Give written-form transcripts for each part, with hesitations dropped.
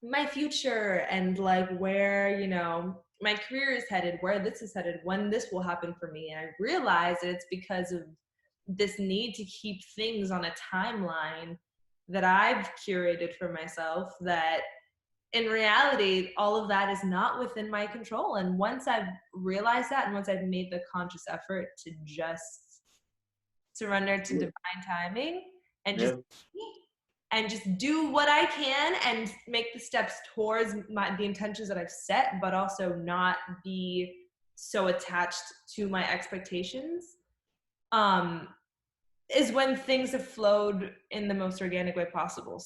my future and like where, my career is headed, where this is headed, when this will happen for me. And I realize that it's because of this need to keep things on a timeline that I've curated for myself, that in reality, all of that is not within my control. And once I've realized that, and once I've made the conscious effort to just surrender to Yeah. divine timing and just Yeah. do what I can and make the steps towards the intentions that I've set, but also not be so attached to my expectations, um, is when things have flowed in the most organic way possible.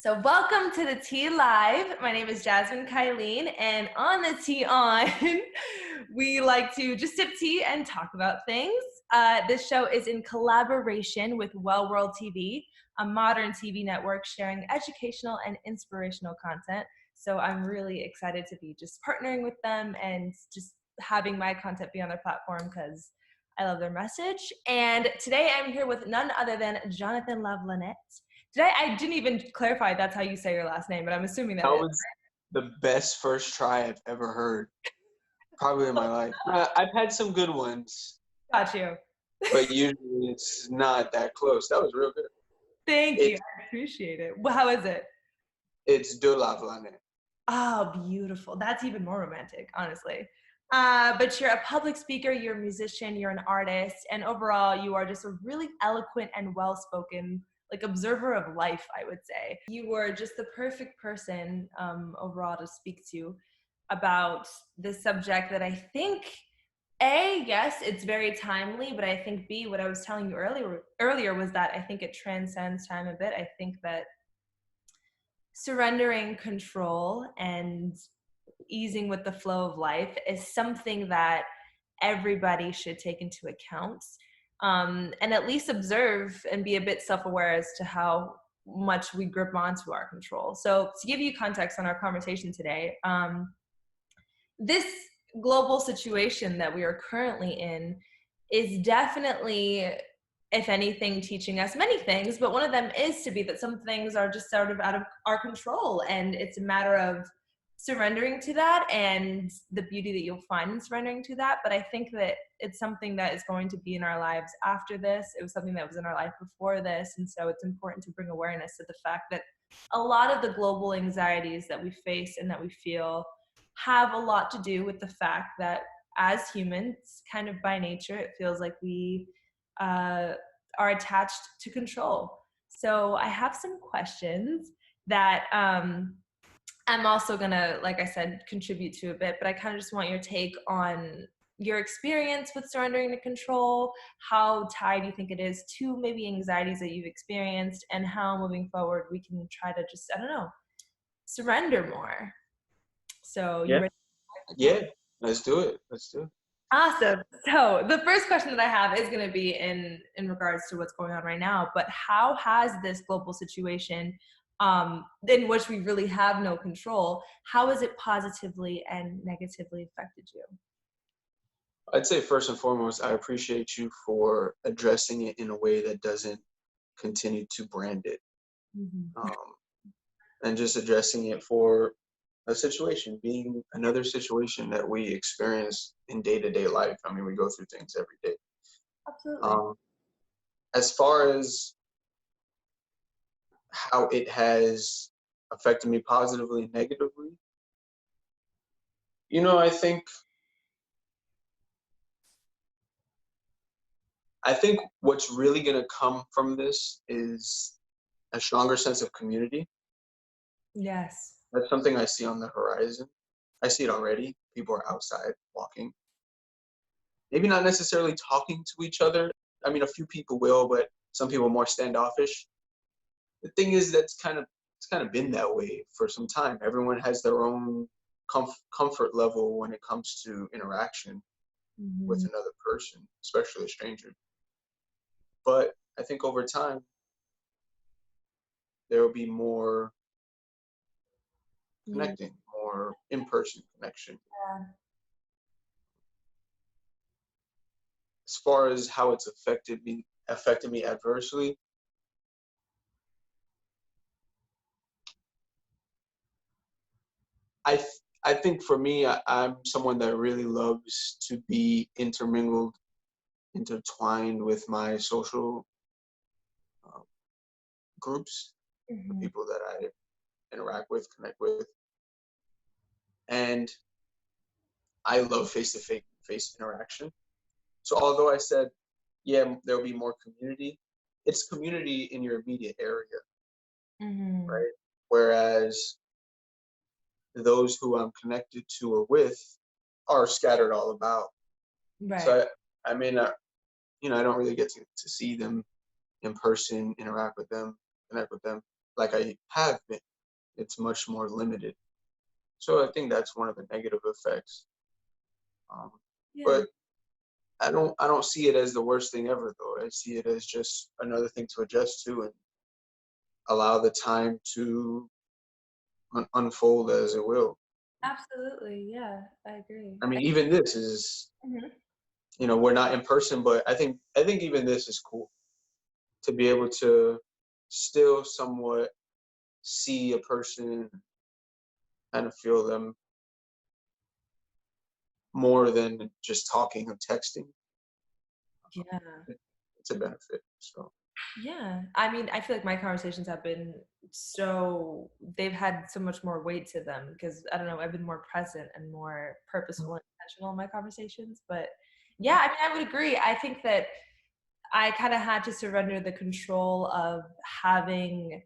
So welcome to the Tea Live. My name is Jazmin Kylene, and on the Tea On, we like to just sip tea and talk about things. This show is in collaboration with Well World TV, a modern TV network sharing educational and inspirational content. So I'm really excited to be just partnering with them and just having my content be on their platform because I love their message. And today I'm here with none other than Jonathan de Lavelanet. I didn't even clarify that's how you say your last name, but I'm assuming that That is. was the best first try I've ever heard, probably in my life. I've had some good ones, Got you. but usually it's not that close. That was real good. Thank you. It's I appreciate it. Well, how is it? it's de Lavelanet. Oh, beautiful. That's even more romantic, honestly. But you're a public speaker, you're a musician, you're an artist, and overall, you are just a really eloquent and well-spoken, like observer of life, I would say. You were just the perfect person overall to speak to about this subject that I think, A, yes, it's very timely, but I think B, what I was telling you earlier was that I think it transcends time a bit. I think that surrendering control and easing with the flow of life is something that everybody should take into account, and at least observe and be a bit self-aware as to how much we grip onto our control. So to give you context on our conversation today, this global situation that we are currently in is definitely, if anything, teaching us many things, but one of them is to be that some things are just sort of out of our control, and it's a matter of surrendering to that and the beauty that you'll find in surrendering to that. But I think that it's something that is going to be in our lives after this. It was something that was in our life before this, and so it's important to bring awareness to the fact that a lot of the global anxieties that we face and that we feel have a lot to do with the fact that as humans, kind of by nature, it feels like we are attached to control. So I have some questions that I'm also gonna, like I said, contribute to a bit, but I kind of just want your take on your experience with surrendering to control, how tied you think it is to maybe anxieties that you've experienced, and how moving forward we can try to just, I don't know, surrender more. So you Yeah. ready? Yeah. Let's do it. Let's do it. Awesome. So the first question that I have is going to be in regards to what's going on right now. But how has this global situation, in which we really have no control, how has it positively and negatively affected you? I'd say first and foremost, I appreciate you for addressing it in a way that doesn't continue to brand it, Mm-hmm. um, and just addressing it for a situation, being another situation that we experience in day-to-day life. I mean, we go through things every day. Absolutely. Um, as far as how it has affected me positively and negatively, I think what's really going to come from this is a stronger sense of community. Yes. That's something I see on the horizon. I see it already. People are outside walking, maybe not necessarily talking to each other. I mean, a few people will, but some people are more standoffish. The thing is, it's kind of been that way for some time. Everyone has their own comfort level when it comes to interaction with Mm-hmm. another person, especially a stranger. But I think over time there will be more Yeah. connecting, more in-person connection. As far as how it's affected me, affected me adversely. I think for me, I'm someone that really loves to be intertwined with my social uh, groups, the Mm-hmm. people that I interact with, connect with, and I love face-to-face interaction. So although I said, yeah, there'll be more community, it's community in your immediate area, Mm-hmm. right? Whereas those who I'm connected to or with are scattered all about. Right. So I may not, I don't really get to see them in person, interact with them, connect with them like I have been. It's much more limited. So I think that's one of the negative effects. Um, Yeah. but I don't see it as the worst thing ever, though. I see it as just another thing to adjust to and allow the time to unfold as it will. Absolutely. Yeah, I agree. I mean, even this is, Mhm. we're not in person, but I think even this is cool to be able to still somewhat see a person, kind of feel them more than just talking or texting. Yeah. It's a benefit. So Yeah. I mean, I feel like my conversations have been they've had so much more weight to them because I don't know, I've been more present and more purposeful and intentional in my conversations. But yeah, I mean, I would agree. I think that I kind of had to surrender the control of having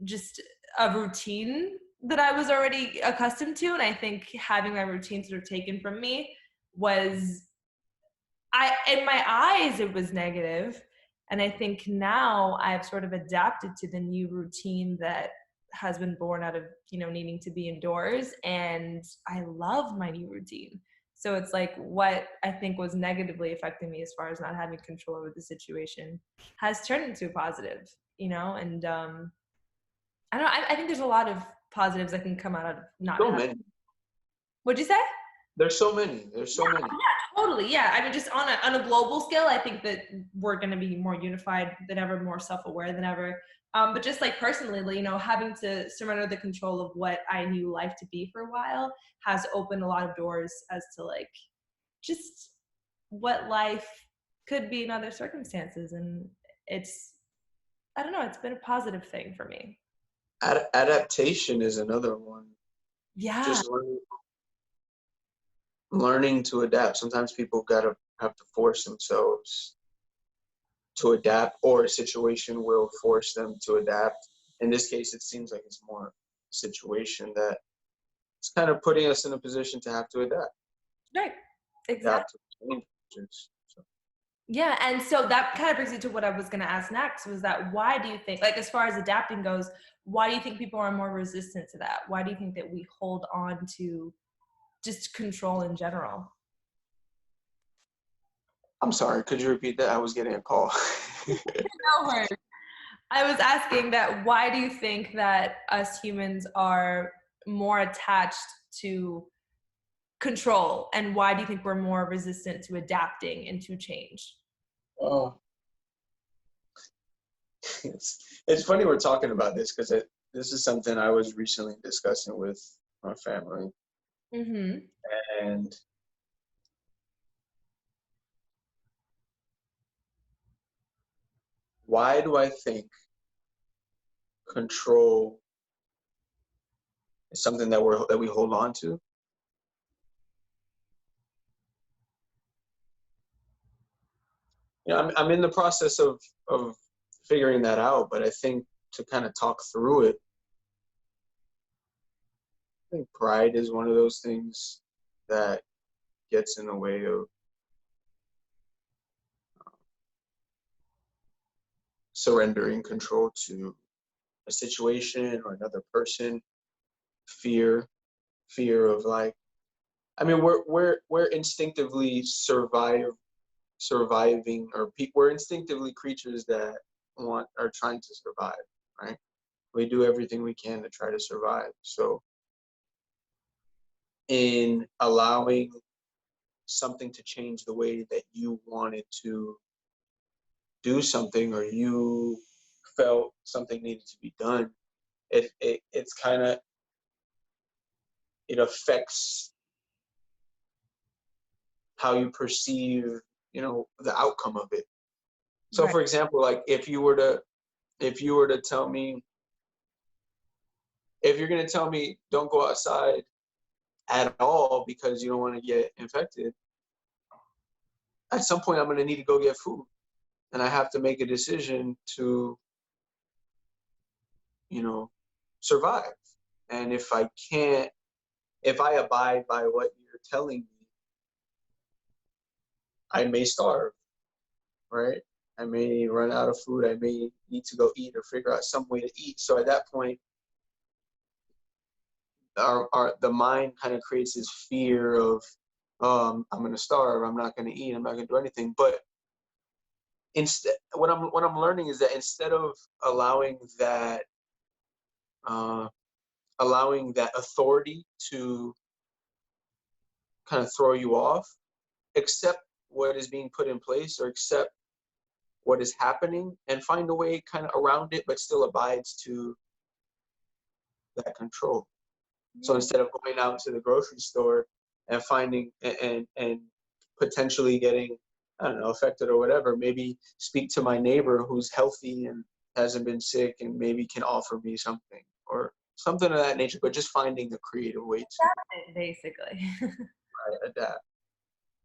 just a routine that I was already accustomed to. And I think having my routine sort of taken from me was in my eyes it was negative, and I think now I've sort of adapted to the new routine that has been born out of needing to be indoors, and I love my new routine. So it's like what I think was negatively affecting me as far as not having control over the situation has turned into a positive, and I don't know, I think there's a lot of positives that can come out of not so having. many. What'd you say? There's so many. There's Yeah, so many. yeah, totally. Yeah. I mean, just on a global scale, I think that we're going to be more unified than ever, more self-aware than ever. But just like personally, having to surrender the control of what I knew life to be for a while has opened a lot of doors as to like just what life could be in other circumstances. And it's, I don't know, it's been a positive thing for me. Adaptation is another one. Yeah. Just learning to adapt. Sometimes people gotta have to force themselves to adapt, or a situation will force them to adapt. In this case, it seems like it's more a situation that it's kind of putting us in a position to have to Right. adapt Exactly. to changes. So, Yeah, and so that kind of brings me to what I was going to ask next was that why do you think, like as far as adapting goes, why do you think people are more resistant to that? Why do you think that we hold on to just control in general? I'm sorry, could you repeat that? I was getting a call. No worries. I was asking that why do you think that us humans are more attached to control, and why do you think we're more resistant to adapting and to change? Oh, it's funny we're talking about this because this is something I was recently discussing with my family, Mm-hmm. and why do I think control is something that we hold on to? I'm in the process of figuring that out, but I think to kind of talk through it, I think pride is one of those things that gets in the way of surrendering control to a situation or another person. Fear, fear of like, I mean, we're instinctively surviving, or we're instinctively creatures that are trying to survive, right? We do everything we can to try to survive. So in allowing something to change the way that you want it to do something or you felt something needed to be done, it's kind of, it affects how you perceive, the outcome of it. So Right. for example, like if you were to tell me, if you're going to tell me don't go outside at all because you don't want to get infected, at some point I'm going to need to go get food, and I have to make a decision to, survive. And if I abide by what you're telling me, I may starve, right? I may run out of food. I may need to go eat or figure out some way to eat. So at that point, the mind kind of creates this fear of, I'm going to starve. I'm not going to eat. I'm not going to do anything. But instead, what I'm learning is that instead of allowing that uh, authority to kind of throw you off, accept what is being put in place, or accept what is happening, and find a way kind of around it, but still abides to that control. So Yeah. instead of going out to the grocery store and finding and potentially getting, I don't know, affected or whatever, maybe speak to my neighbor who's healthy and hasn't been sick and maybe can offer me something or something of that nature, but just finding a creative way to Basically. adapt.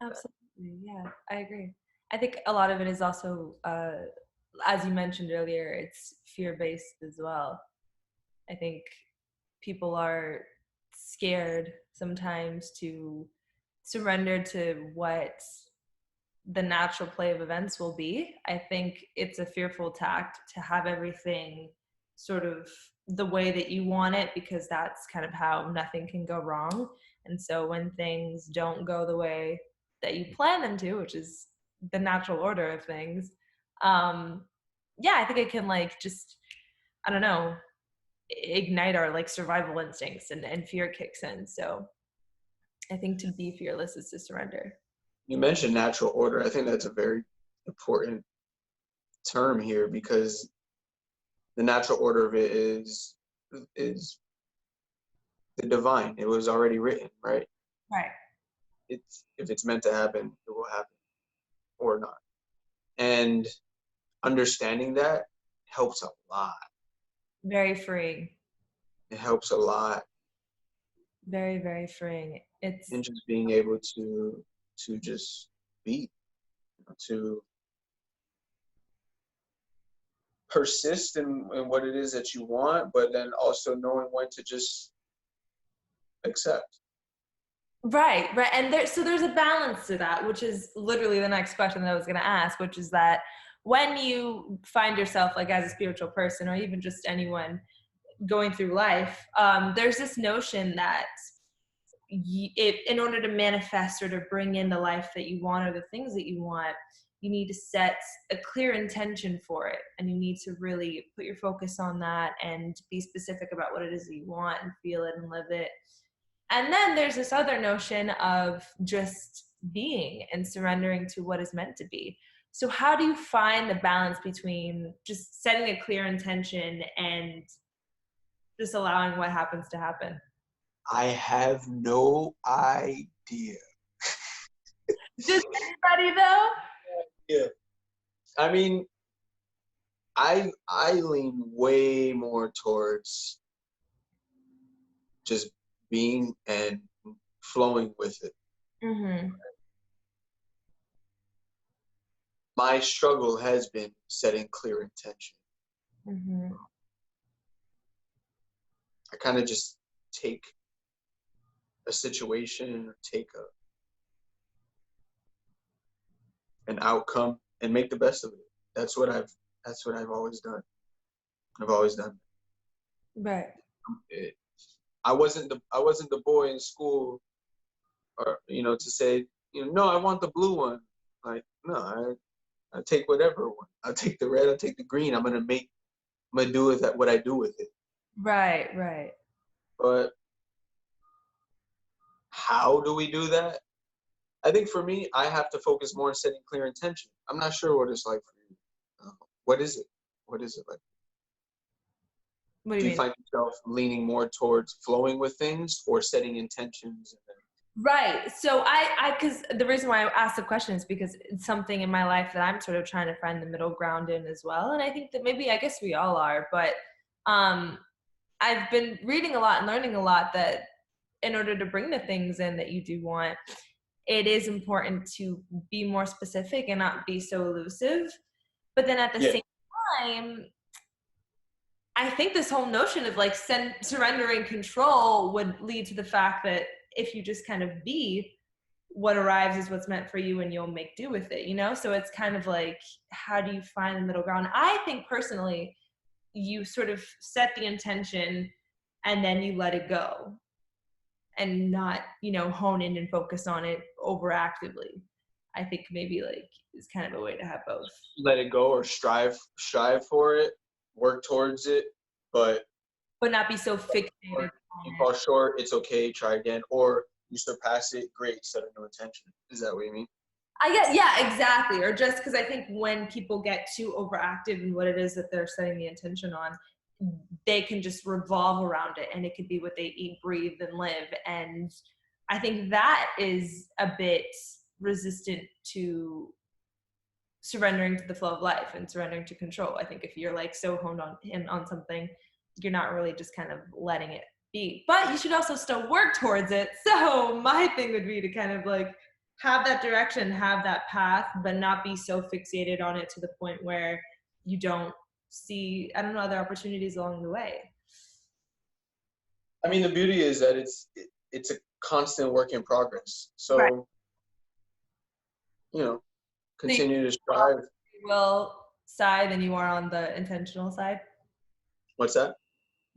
Absolutely. Yeah, I agree. I think a lot of it is also, as you mentioned earlier, it's fear based as well. I think people are scared sometimes to surrender to what the natural play of events will be. I think it's a fearful tact to have everything sort of the way that you want it, because that's kind of how nothing can go wrong. And so when things don't go the way that you plan them to, which is the natural order of things, yeah, I think it can like just, I don't know, ignite our like survival instincts, and fear kicks in. So I think to be fearless is to surrender. You mentioned natural order. I think that's a very important term here because the natural order of it is the divine. It was already written, right? Right. It's if it's meant to happen, it will happen or not. And understanding that helps a lot. Very freeing. It helps a lot Very, very freeing. It's in just being able to just be, to persist in what it is that you want, but then also knowing when to just accept. right, right. And there's a balance to that, which is literally the next question that I was going to ask, which is that when you find yourself like as a spiritual person, or even just anyone going through life, there's this notion that in order to manifest or to bring in the life that you want or the things that you want, you need to set a clear intention for it, and you need to really put your focus on that and be specific about what it is that you want and feel it and live it. And then there's this other notion of just being and surrendering to what is meant to be. So how do you find the balance between just setting a clear intention and just allowing what happens to happen? I have no idea. Does anybody though? Yeah. I mean, I lean way more towards just being and flowing with it. Mm-hmm. My struggle has been setting clear intention. Mm-hmm. I kind of just take a situation or take an outcome and make the best of it. That's what I've always done. I've always done Right. it. I wasn't the boy in school, or to say, no, I want the blue one. Like, no, I take whatever one. I'll take the red, I'll take the green. I'm gonna do with that what I do with it. Right. Right. But how do we do that? I think for me, I have to focus more on setting clear intention. I'm not sure what it's like for you. What is it? What is it like? What do you Do you mean? find yourself leaning more towards flowing with things or setting intentions? Right. So because the reason why I asked the question is because it's something in my life that I'm sort of trying to find the middle ground in as well. And I think that maybe, I guess we all are, but um, I've been reading a lot and learning a lot that in order to bring the things in that you do want, it is important to be more specific and not be so elusive. But then at the Yeah. same time, I think this whole notion of like surrendering control would lead to the fact that if you just kind of be, what arrives is what's meant for you and you'll make do with it, you know? So it's kind of like, how do you find the middle ground? I think personally, you sort of set the intention and then you let it go and not, hone in and focus on it overactively. I think maybe like is kind of a way to have both. Let it go or strive for it, work towards it, but But not be so fixated or you on it. fall short, it's okay, try again. Or you surpass it, great, set a new intention. Is that what you mean? I guess, yeah, exactly. Or just because I think when people get too overactive in what it is that they're setting the intention on, they can just revolve around it and it could be what they eat, breathe, and live. And I think that is a bit resistant to surrendering to the flow of life and surrendering to control. I think if you're like so honed on something, you're not really just kind of letting it be. But you should also still work towards it. So my thing would be to kind of like have that direction, have that path, but not be so fixated on it to the point where you don't see, I don't know, other opportunities along the way. I mean, the beauty is that it's a constant work in progress. Right. So, you know, So you're continue to more on strive. the free will side than you are on the intentional side. What's that?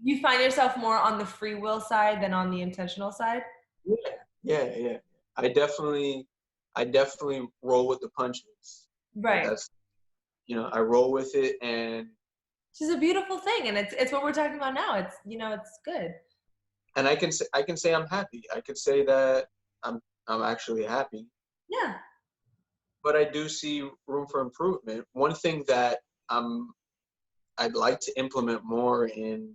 You find yourself more on the free will side than on the intentional side? Yeah, yeah. I definitely, I definitely roll with the punches. Like Right. that's, I roll with it, and Which is a beautiful thing. And it's what we're talking about now. It's good. I can say I'm happy. I could say that I'm actually happy, Yeah. but I do see room for improvement. One thing that I'd like to implement more in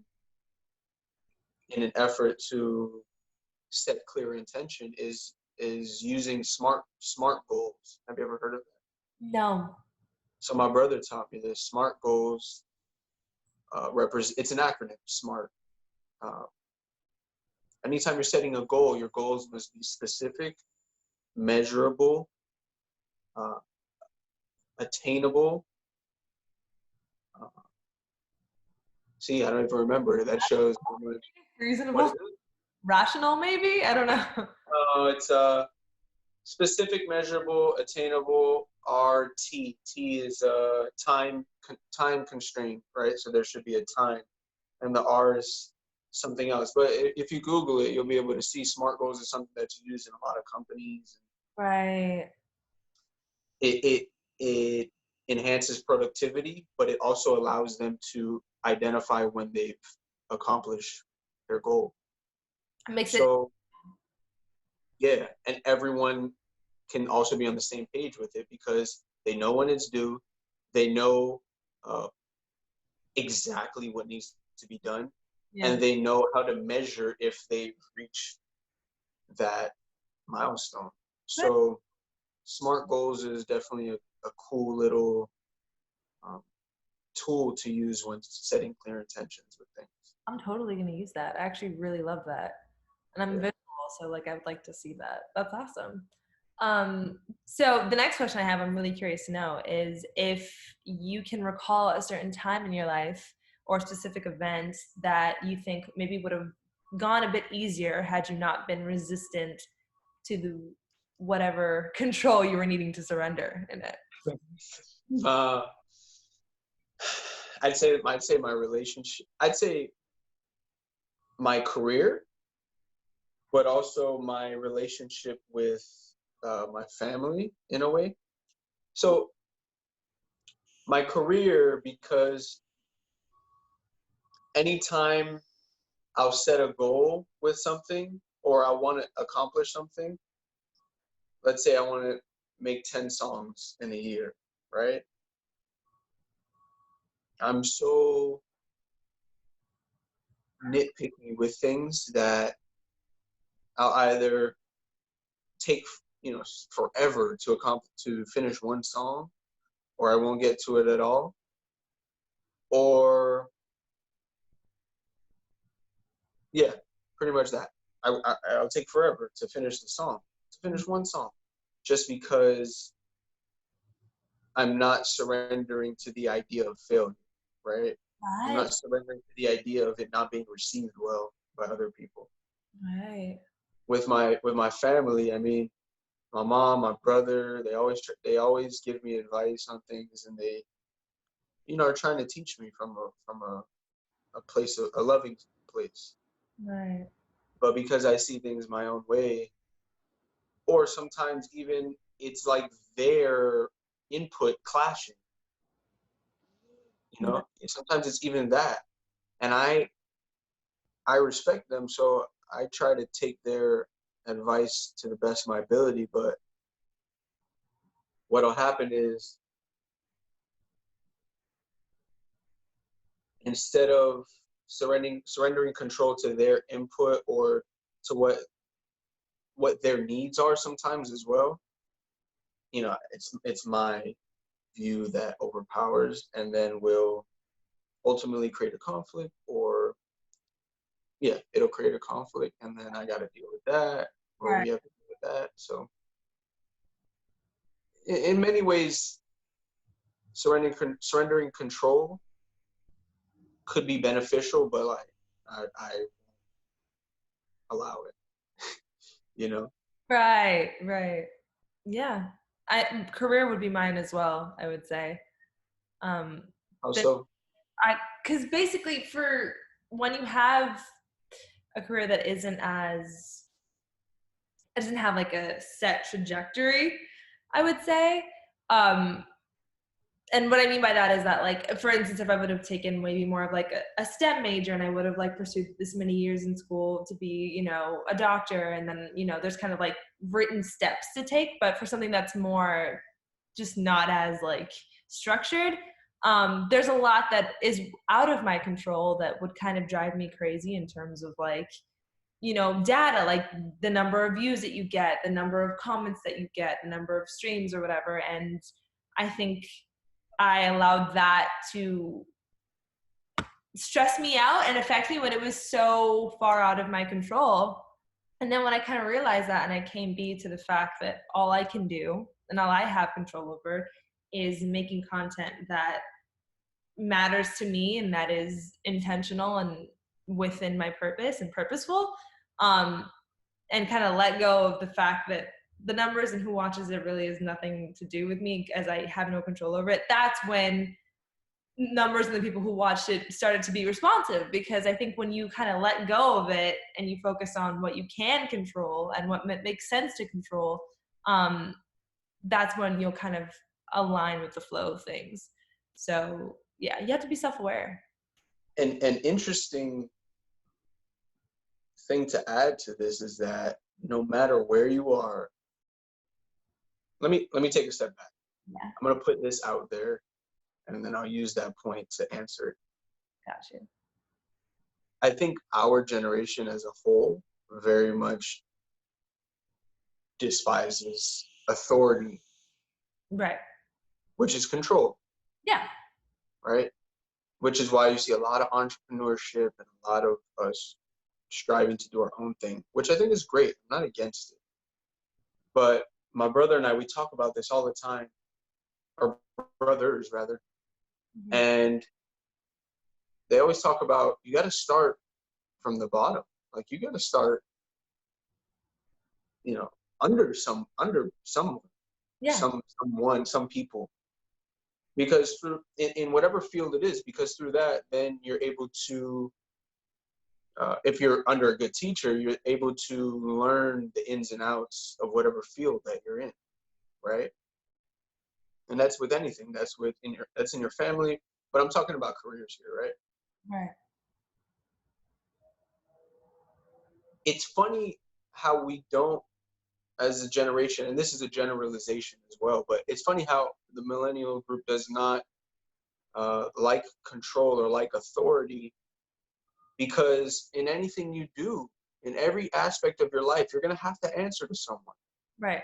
an effort to set clear intention is using smart goals. Have you ever heard of that? No. So my brother taught me this. Smart goals represent. It's an acronym. SMART. Uh, Anytime you're setting a goal, your goals must be specific, measurable, uh, attainable. Uh, See, I don't even remember. That shows how much. What is Reasonable. it? Rational, maybe? I don't know. It's specific, measurable, attainable. RT. T is time constraint, right? So there should be a time, and the R is something else. But if you Google it, you'll be able to see SMART goals is something that's used in a lot of companies. Right. It enhances productivity, but it also allows them to identify when they've accomplished their goal. It makes it, So yeah, and everyone can also be on the same page with it because they know when it's due, they know uh, exactly what needs to be done, yeah. and they know how to measure if they've reached that milestone. Good. So smart goals is definitely a cool little um, tool to use when setting clear intentions with things. I'm totally going to use that. I actually really love that. And I'm Yeah. visual, so like I would like to see that. That's awesome. So the next question I have, I'm really curious to know, is if you can recall a certain time in your life or a specific event that you think maybe would have gone a bit easier had you not been resistant to the whatever control you were needing to surrender in it. Uh, I'd say my relationship. I'd say my career, but also my relationship with my family in a way. So my career, because anytime I'll set a goal with something or I want to accomplish something, let's say I want to make 10 songs in a year, right? I'm so nitpicky with things that I'll either take, forever to finish one song, or I won't get to it at all, or yeah, pretty much that. I'll take forever to finish one song, just because I'm not surrendering to the idea of failure, right? I'm Right. not surrendering to the idea of it not being received well by other people. Right. With my family, I mean, my mom, my brother, they always give me advice on things, and they, are trying to teach me from a place of a loving place. Right. But because I see things my own way, or sometimes even it's like their input clashing, Right. sometimes it's even that, and I respect them, so I try to take their advice to the best of my ability. But what'll happen is, instead of surrendering control to their input, or to what their needs are sometimes as well, it's my view that overpowers, and then will ultimately create a conflict. Or yeah, it'll create a conflict, and then I got to deal with that, or Right. we have to deal with that. So in many ways, surrendering control could be beneficial, but like, I allow it, you know. Right. Right. Yeah. Career would be mine as well, I would say. Um, there, Also, because basically, for when you have a career that doesn't have like a set trajectory, I would say. Um, and what I mean by that is that, like, for instance, if I would have taken maybe more of like a STEM major, and I would have like pursued this many years in school to be, a doctor, and then, there's kind of like written steps to take, but for something that's more just not as like structured, there's a lot that is out of my control that would kind of drive me crazy in terms of like, data, like the number of views that you get, the number of comments that you get, the number of streams or whatever. And I think I allowed that to stress me out and affect me when it was so far out of my control. And then when I kind of realized that, and I came to the fact that all I can do and all I have control over is making content that matters to me and that is intentional and within my purpose and purposeful, um, and kind of let go of the fact that the numbers and who watches it really has nothing to do with me, as I have no control over it. That's when numbers and the people who watched it started to be responsive, because I think when you kind of let go of it and you focus on what you can control and what makes sense to control, um, that's when you'll kind of align with the flow of things. So yeah, you have to be self-aware. and an interesting thing to add to this is that no matter where you are, let me take a step back. Yeah, I'm going to put this out there, and then I'll use that point to answer it. gotcha. I think our generation as a whole very much despises authority, Right. which is control, Yeah. right? Which is why you see a lot of entrepreneurship and a lot of us striving to do our own thing, which I think is great. I'm not against it. But my brother and I, we talk about this all the time, our brothers rather, Mm-hmm. and they always talk about, you got to start from the bottom. Like, you got to start, you know, under someone, Yeah. some people, because in whatever field it is, because through that, then you're able to, if you're under a good teacher, you're able to learn the ins and outs of whatever field that you're in, right? And that's with anything. That's in your family, but I'm talking about careers here, right? Right. It's funny how we don't, as a generation, and this is a generalization as well, but it's funny how the millennial group does not like control or like authority, because in anything you do, in every aspect of your life, you're going to have to answer to someone. Right.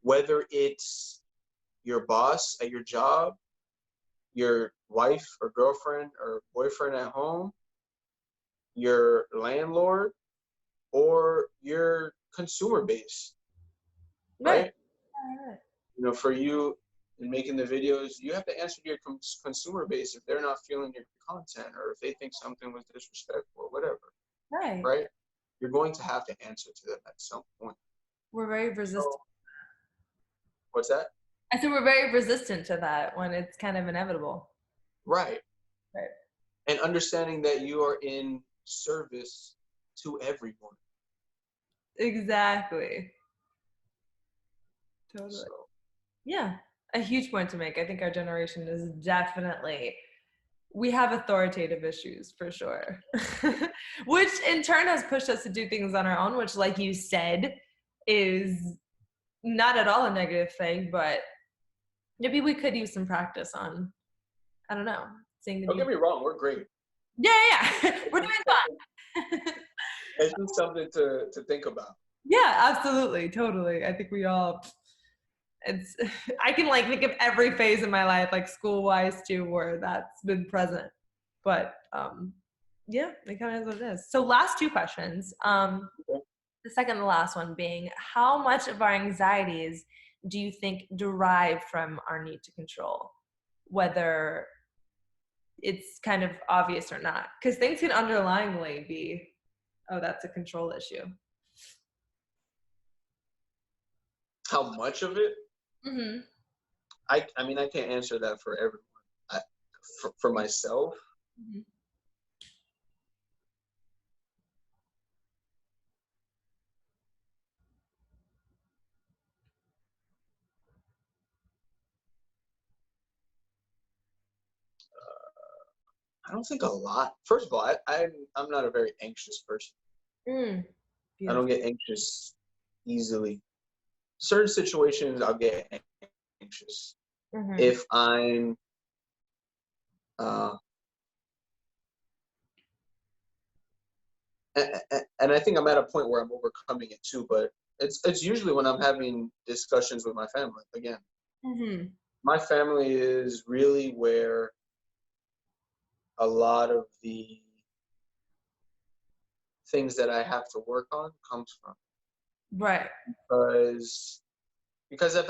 Whether it's your boss at your job, your wife or girlfriend or boyfriend at home, your landlord, or your consumer base, Right. right? For you in making the videos, you have to answer to your consumer base if they're not feeling your content or if they think something was disrespectful or whatever, Right. right? You're going to have to answer to them at some point. We're very resistant. So, what's that? I said we're very resistant to that when it's kind of inevitable. Right. Right. And understanding that you are in service to everyone. Exactly. Totally. So, Yeah. A huge point to make. I think our generation is definitely, we have authoritative issues for sure. Which in turn has pushed us to do things on our own, which, like you said, is not at all a negative thing, but maybe we could use some practice on, I don't know, seeing the don't get need. me wrong, we're great. Yeah. We're doing fine. It's just something to think about. Yeah, absolutely. Totally. I think we all, it's, I can like think of every phase in my life, like school wise too, where that's been present. But yeah, it kind of is what it is. So last two questions. The second and the last one being, how much of our anxieties do you think derive from our need to control? Whether it's kind of obvious or not. Because things can underlyingly be, oh, that's a control issue. How much of it? Mm-hmm. I mean, I can't answer that for everyone. For myself, Mm-hmm. I don't think a lot. First of all, I'm not a very anxious person. Mm. I don't Beautiful. get anxious easily. Certain situations, I'll get anxious. Mm-hmm. If I'm, uh, and I think I'm at a point where I'm overcoming it too. But it's usually when I'm having discussions with my family. Again, Mm-hmm. my family is really where a lot of the things that I have to work on comes from. Right. Because I've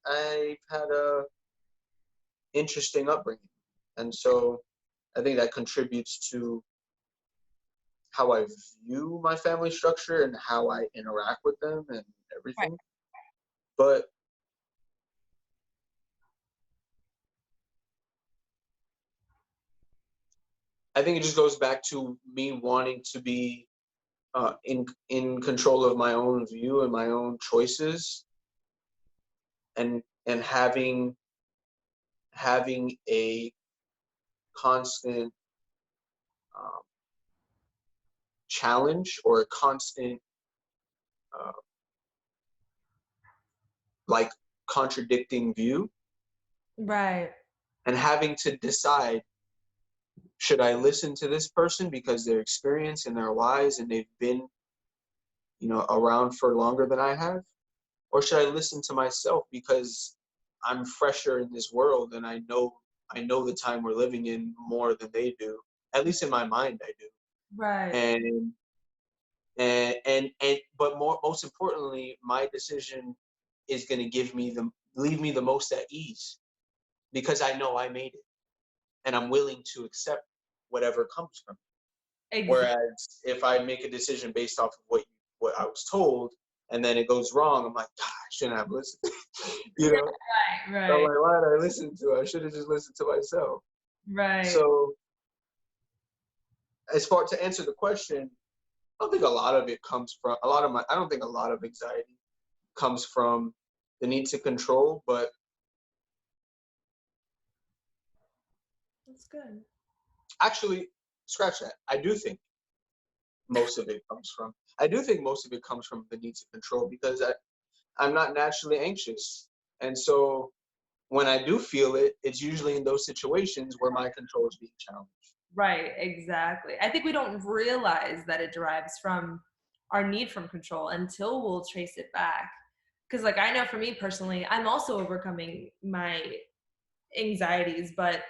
had a interesting upbringing, and so I think that contributes to how I view my family structure and how I interact with them and Right. everything. But I think it just goes back to me wanting to be in control of my own view and my own choices, and having a constant um, challenge or a constant uh, like contradicting view, Right. and having to decide, should I listen to this person because they're experienced and they're wise and they've been around for longer than I have, or should I listen to myself because I'm fresher in this world and I know the time we're living in more than they do. At least in my mind I do. Right. And but most importantly, my decision is going to leave me the most at ease because I know I made it and I'm willing to accept whatever comes from it. Exactly. Whereas if I make a decision based off of what I was told and then it goes wrong, I'm like, God, I shouldn't have listened. you know, Right. I'm Right. like, why did I listen to it? I should have just listened to myself. Right. So as far to answer the question, I don't think a lot of it comes from I don't think a lot of anxiety comes from the need to control, but That's good. actually, scratch that. I do think most of it comes from the need to control because I'm not naturally anxious. And so when I do feel it, it's usually in those situations where my control is being challenged. Right, exactly. I think we don't realize that it derives from our need from control until we'll trace it back. Because, like, I know for me personally, I'm also overcoming my anxieties, but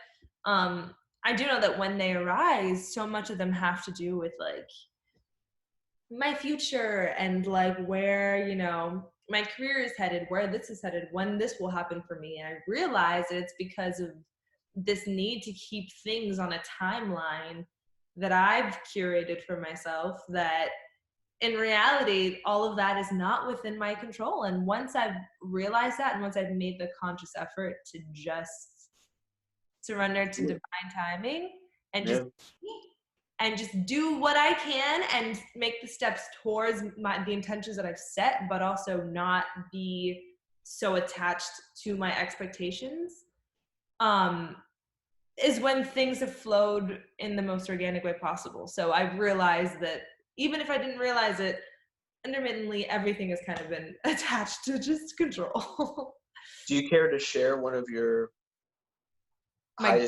I do know that when they arise, so much of them have to do with like my future and like where, you know, my career is headed, where this is headed, when this will happen for me. And I realize that it's because of this need to keep things on a timeline that I've curated for myself, that in reality, all of that is not within my control. And once I've realized that, and once I've made the conscious effort to just surrender to divine timing and Yeah. just do what I can and make the steps towards the intentions that I've set, but also not be so attached to my expectations, is when things have flowed in the most organic way possible. So I've realized that even if I didn't realize it, intermittently everything has kind of been attached to just control. Do you care to share one of your My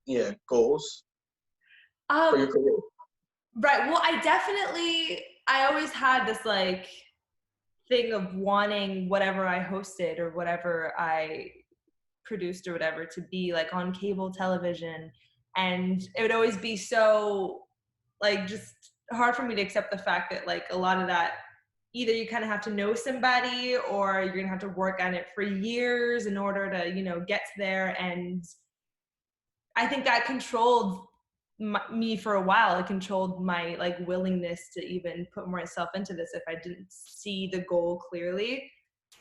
yeah, goals for your um career? right, well, I always had this like thing of wanting whatever I hosted or whatever I produced or whatever to be like on cable television. And it would always be so like just hard for me to accept the fact that like a lot of that, either you kind of have to know somebody or you're gonna have to work on it for years in order to, you know, get there. And I think that controlled me for a while. It controlled my like willingness to even put myself into this if I didn't see the goal clearly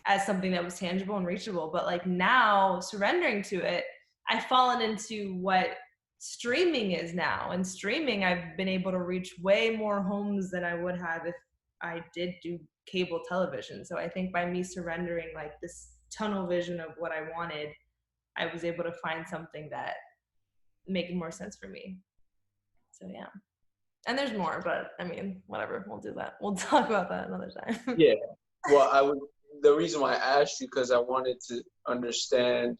as something that was tangible and reachable. But like now, surrendering to it, I've fallen into what streaming is now. And streaming, I've been able to reach way more homes than I would have if I did do cable television. So I think by me surrendering like this tunnel vision of what I wanted, I was able to find something that made more sense for me. So yeah. And there's more, but I mean, whatever. We'll do that. We'll talk about that another time. Yeah. Well, the reason why I asked you, because I wanted to understand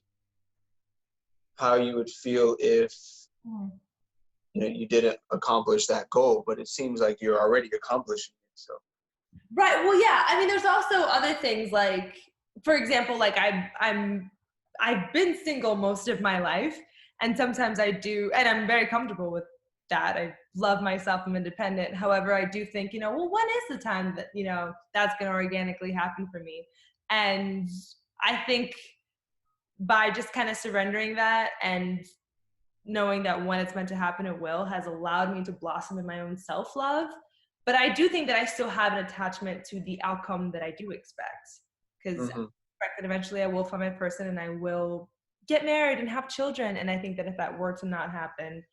how you would feel if you know you didn't accomplish that goal, but it seems like you're already accomplishing it. So Right. Well, yeah. I mean, there's also other things like, for example, like I've been single most of my life, and sometimes I do, and I'm very comfortable with that. I love myself. I'm independent. However, I do think, you know, well, when is the time that, you know, that's going to organically happen for me? And I think by just kind of surrendering that and knowing that when it's meant to happen, it will, has allowed me to blossom in my own self-love. But I do think that I still have an attachment to the outcome that I do expect. Because I expect that eventually I will find my person and I will get married and have children. And I think that if that were to not happen,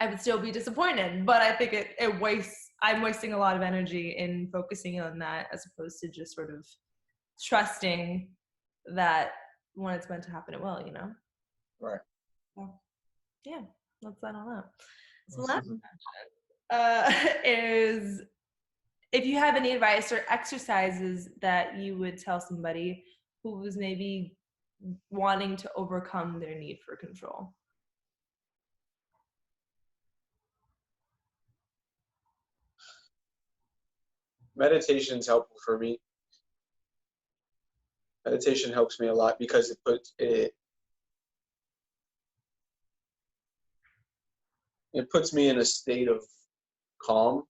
I would still be disappointed. But I think I'm wasting a lot of energy in focusing on that as opposed to just sort of trusting that when it's meant to happen, it will, you know? right. So, yeah, that's that on that. So last question is, if you have any advice or exercises that you would tell somebody who was maybe wanting to overcome their need for control. Meditation is helpful for me. Meditation helps me a lot because it puts me in a state of calm.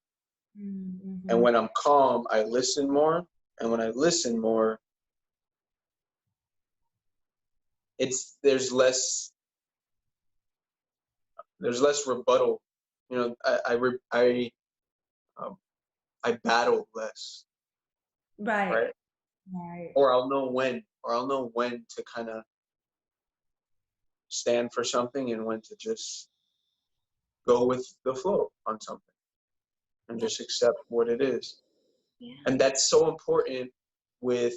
Mm-hmm. And when I'm calm, I listen more. And when I listen more, there's less rebuttal. You know, I battle less, Right. right? Right. Or I'll know when to kind of stand for something and when to just go with the flow on something and just accept what it is. Yeah. And that's so important with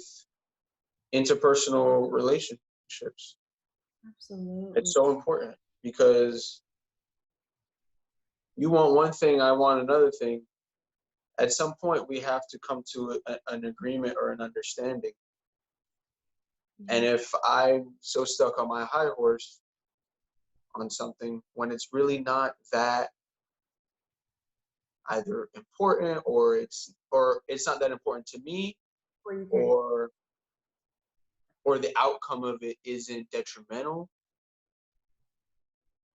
interpersonal relationships. Absolutely. It's so important because you want one thing, I want another thing. At some point, we have to come to an agreement or an understanding. And if I'm so stuck on my high horse on something when it's really not that either important, or it's not that important to me, Where you care. or the outcome of it isn't detrimental,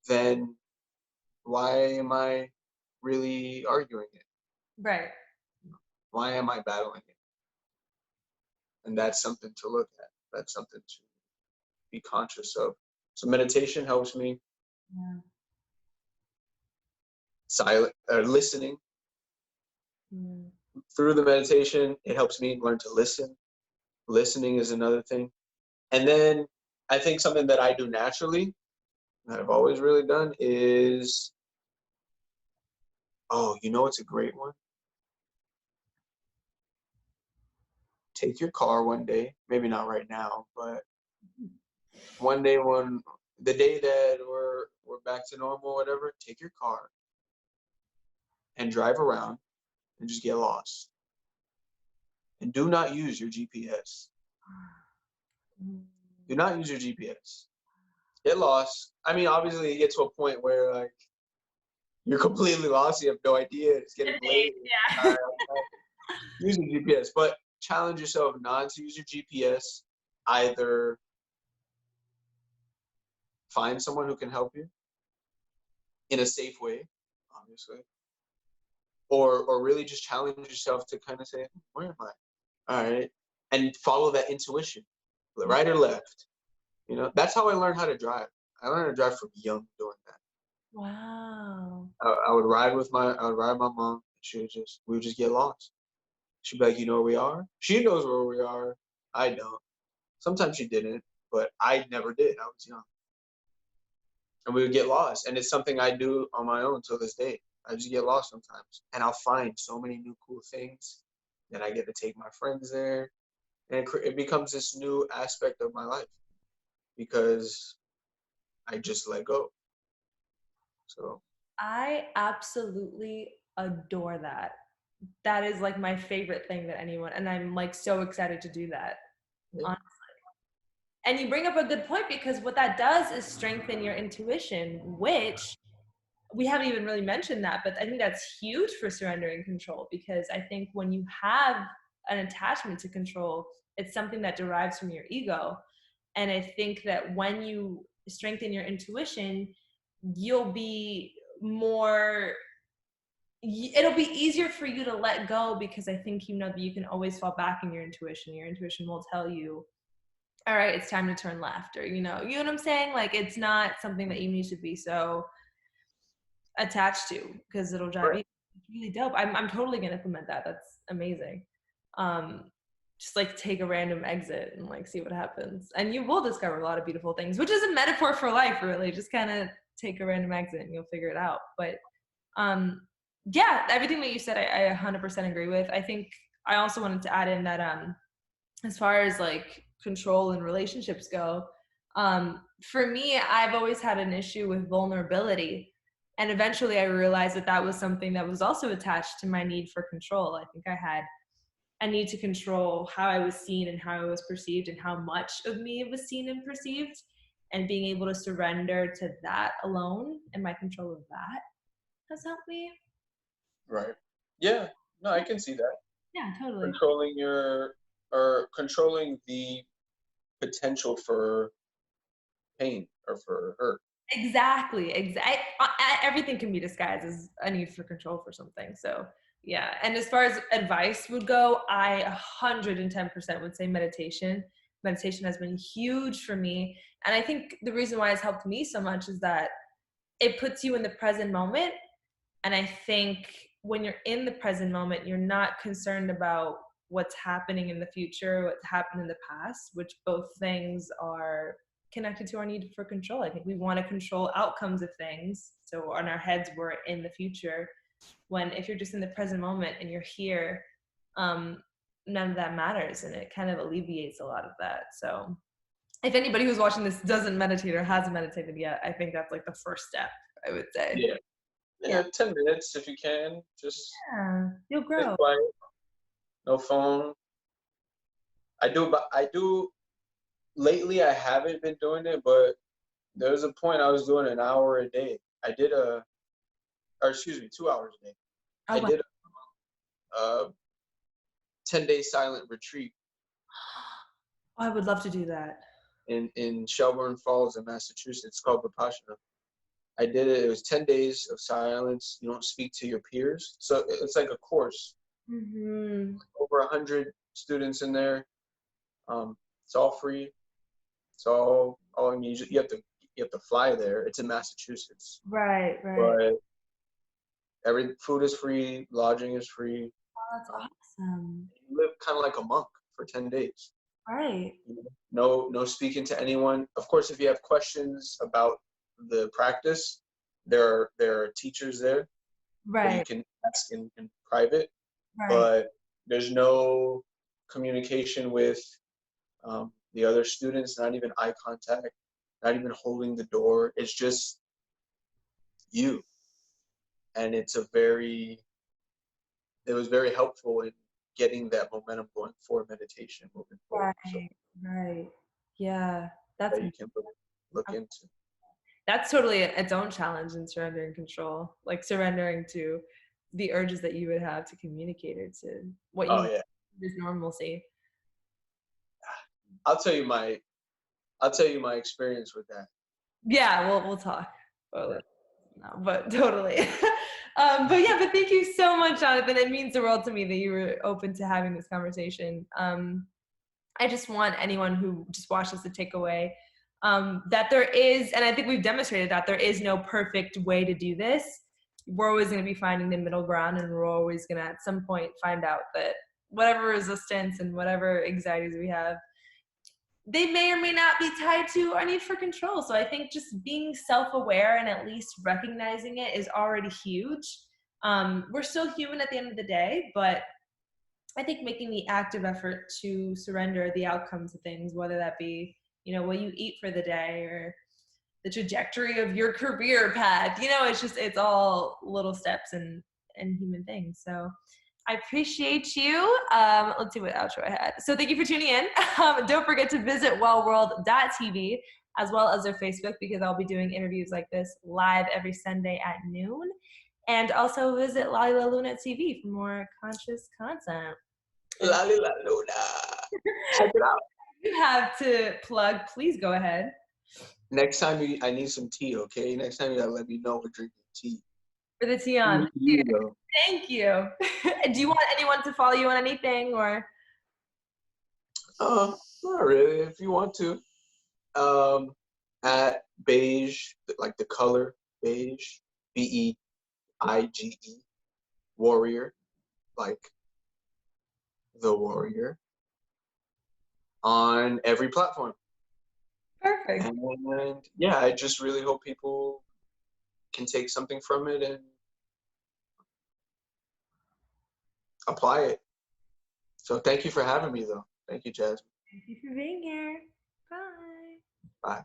then why am I really arguing it? Right. Why am I battling it? And that's something to look at. That's something to be conscious of. So meditation helps me. Yeah. Listening Mm. through the meditation, it helps me learn to listen. Listening is another thing. And then I think something that I do naturally, that I've always really done, is, it's a great one. Take your car one day, maybe not right now, but one day, the day that we're back to normal, whatever, take your car and drive around and just get lost. And do not use your GPS. Do not use your GPS. Get lost. I mean, obviously, you get to a point where like you're completely lost. You have no idea. It's getting late. Yeah. Use your GPS, but challenge yourself not to use your GPS. Either find someone who can help you in a safe way, obviously, or really just challenge yourself to kind of say, where am I? All right, and follow that intuition, right or left. That's how I learned how to drive. I learned how to drive from young doing that. Wow. I would ride with my mom. We would just get lost. She'd be like, you know where we are? She knows where we are. I don't. Sometimes she didn't, but I never did. I was young. And we would get lost. And it's something I do on my own till this day. I just get lost sometimes. And I'll find so many new cool things. Then I get to take my friends there. And it becomes this new aspect of my life because I just let go. So I absolutely adore that. That is like my favorite thing that anyone, and I'm like so excited to do that. yeah. And you bring up a good point, because what that does is strengthen your intuition, which we haven't even really mentioned that, but I think that's huge for surrendering control, because I think when you have an attachment to control, it's something that derives from your ego. And I think that when you strengthen your intuition, you'll be more, it'll be easier for you to let go, because I think you know that you can always fall back in your intuition. Your intuition will tell you, all right, it's time to turn left, or you know what I'm saying? Like, it's not something that you need to be so attached to, because it'll drive Right. you. It's really dope. I'm totally gonna implement that. That's amazing. Um, just like take a random exit and like see what happens, and you will discover a lot of beautiful things, which is a metaphor for life, really. Just kind of take a random exit and you'll figure it out. But yeah, everything that you said, I 100% agree with. I think I also wanted to add in that as far as like control and relationships go, for me, I've always had an issue with vulnerability. And eventually I realized that that was something that was also attached to my need for control. I think I had a need to control how I was seen and how I was perceived and how much of me was seen and perceived. And being able to surrender to that alone and my control of that has helped me. Right. Yeah. No, I can see that. Yeah, totally. Controlling the potential for pain or for hurt. Exactly. Everything can be disguised as a need for control for something. So yeah. And as far as advice would go, I 110% would say meditation. Meditation has been huge for me. And I think the reason why it's helped me so much is that it puts you in the present moment. And I think when you're in the present moment, you're not concerned about what's happening in the future, what's happened in the past, which both things are connected to our need for control. I think we want to control outcomes of things. So on our heads, we're in the future. When if you're just in the present moment and you're here, none of that matters, and it kind of alleviates a lot of that. So if anybody who's watching this doesn't meditate or hasn't meditated yet, I think that's like the first step, I would say. Yeah. Yeah, 10 minutes if you can. Just Yeah, you'll stay grow. quiet. No phone. I do lately I haven't been doing it, but there was a point I was doing an hour a day. I did or excuse me, 2 hours a day. Oh, I wow. did a 10-day silent retreat I would love to do that. in Shelburne Falls in Massachusetts called Vipassana. I did it. It was 10 days of silence. You don't speak to your peers. So it's like a course. Mm-hmm. Over 100 students in there. It's all free. It's all I mean, you have to fly there. It's in Massachusetts. Right, right. But every food is free, lodging is free. Oh, that's awesome. You live kind of like a monk for 10 days. Right, No speaking to anyone. Of course, if you have questions about the practice, there are teachers there that you right, can ask in private, right, but there's no communication with the other students, not even eye contact, not even holding the door. It's just you. And it was very helpful in getting that momentum going for meditation moving forward. So right, right. Yeah, that's that you can look into. that's totally its own challenge in surrendering control, like surrendering to the urges that you would have to communicate it to what Oh you yeah. is normalcy. I'll tell you my experience with that. Yeah, we'll talk about Yeah. it now, but totally. But yeah, but thank you so much, Jonathan. It means the world to me that you were open to having this conversation. I just want anyone who just watched this to take away that there is, and I think we've demonstrated that there is no perfect way to do this. We're always going to be finding the middle ground, and we're always going to at some point find out that whatever resistance and whatever anxieties we have, they may or may not be tied to our need for control. So I think just being self-aware and at least recognizing it is already huge. We're still human at the end of the day, but I think making the active effort to surrender the outcomes of things, whether that be, what you eat for the day or the trajectory of your career path, it's all little steps and human things. So I appreciate you. Let's see what outro I had. So thank you for tuning in. Don't forget to visit wellworld.tv as well as their Facebook, because I'll be doing interviews like this live every Sunday at noon. And also visit Luna TV for more conscious content. And La la Luna. Check it out. you have to plug, please go ahead. Next time I need some tea, okay? Next time you gotta let me know we're drinking tea. For the Tion. Thank you. Do you want anyone to follow you on anything or? Not really. If you want to, at beige, like the color beige, BEIGE, warrior, like the warrior, on every platform. Perfect. And yeah, I just really hope people can take something from it and apply it. So thank you for having me, though. Thank you, Jazmin. Thank you for being here. Bye. Bye.